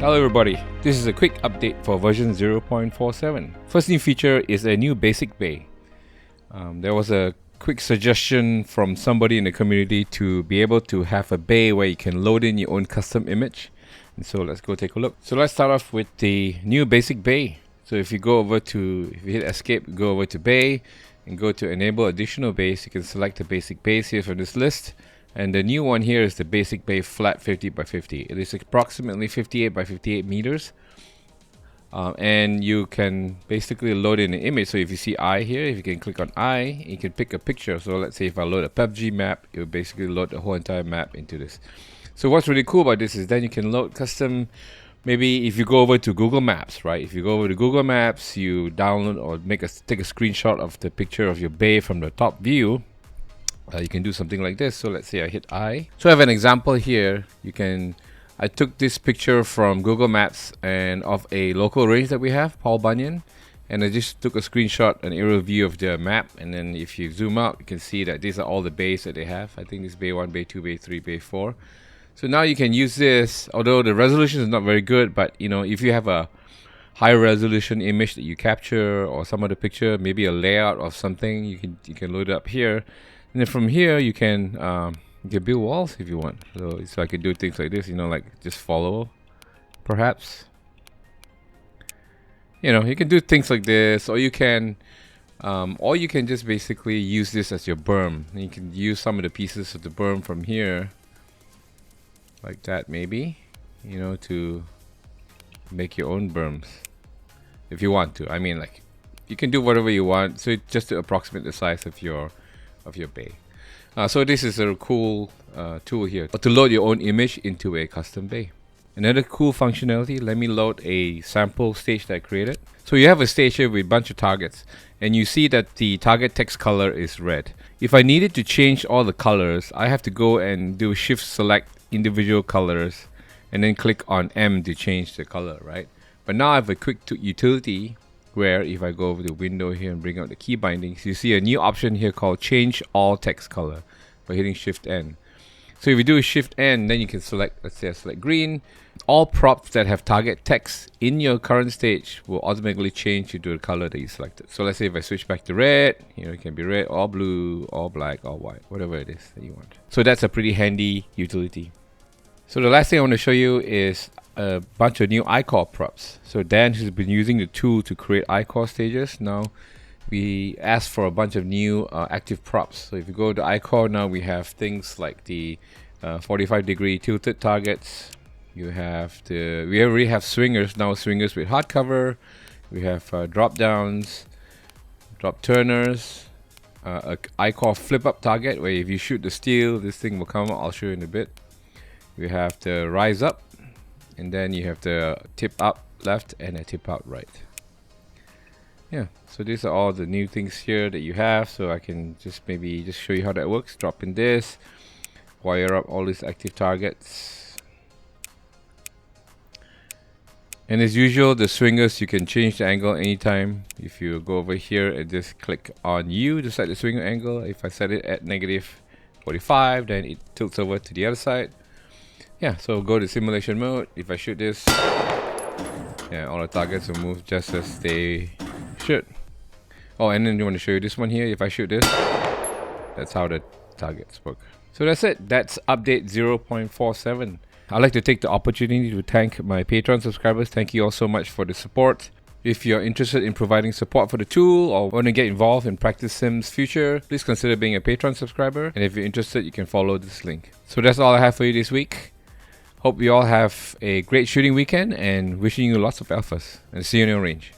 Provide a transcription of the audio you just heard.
Hello everybody, this is a quick update for version 0.47. First new feature is a new basic bay. There was a quick suggestion from somebody in the community to be able to have a bay where you can load in your own custom image. And so let's go take a look. So let's start off with the new basic bay. So if you hit escape, go over to bay and go to enable additional bays, you can select the basic bays here from this list. And the new one here is the basic bay flat 50 by 50. It is approximately 58 by 58 meters. And you can basically load in an image. So if you see I here, if you can click on I, you can pick a picture. So let's say if I load a PUBG map, it will basically load the whole entire map into this. So what's really cool about this is then you can load custom, maybe if you go over to Google Maps, right? If you go over to Google Maps, you download or take a screenshot of the picture of your bay from the top view. You can do something like this. So let's say I hit I. So I have an example here. I took this picture from Google Maps and of a local range that we have, Paul Bunyan, and I just took a screenshot, an aerial view of the map. And then if you zoom out, you can see that these are all the bays that they have. I think this is bay 1, bay 2, bay 3, bay 4. So now you can use this, although the resolution is not very good, but you know, if you have a high resolution image that you capture or some other picture, maybe a layout of something, you can load it up here. And then from here, you can build walls if you want. So I can do things like this, you know, like just follow, perhaps. You know, you can do things like this, or you can just basically use this as your berm. And you can use some of the pieces of the berm from here, like that maybe, you know, to make your own berms if you want to. I mean, like, you can do whatever you want. So just to approximate the size of your bay. So this is a cool tool here to load your own image into a custom bay. Another cool functionality, let me load a sample stage that I created. So you have a stage here with a bunch of targets, and you see that the target text color is red. If I needed to change all the colors, I have to go and do shift select individual colors and then click on M to change the color, right? But now I have a quick utility where if I go over the window here and bring out the key bindings, you see a new option here called change all text color by hitting shift N. So if you do a shift N, then you can select, let's say I select green. All props that have target text in your current stage will automatically change to the color that you selected. So let's say if I switch back to red, you know, it can be red or blue or black or white, whatever it is that you want. So that's a pretty handy utility. So the last thing I want to show you is a bunch of new ICORE props. So Dan has been using the tool to create ICORE stages. Now we asked for a bunch of new active props. So if you go to ICORE now, we have things like the 45-degree tilted targets. We already have swingers now, swingers with hardcover. We have drop downs, drop turners, a ICORE flip up target where if you shoot the steel, this thing will come out. I'll show you in a bit. We have the rise up, and then you have the tip up left and a tip out right. Yeah, so these are all the new things here that you have. So I can just show you how that works. Drop in this, wire up all these active targets. And as usual, the swingers, you can change the angle anytime. If you go over here and just click on U to set the swinger angle. If I set it at -45, then it tilts over to the other side. Yeah, so go to simulation mode. If I shoot this, yeah, all the targets will move just as they should. Oh, and then you want to show you this one here. If I shoot this, that's how the targets work. So that's it. That's update 0.47. I'd like to take the opportunity to thank my Patreon subscribers. Thank you all so much for the support. If you're interested in providing support for the tool or want to get involved in Practisim's future, please consider being a Patreon subscriber. And if you're interested, you can follow this link. So that's all I have for you this week. Hope you all have a great shooting weekend and wishing you lots of alphas. And see you in your range.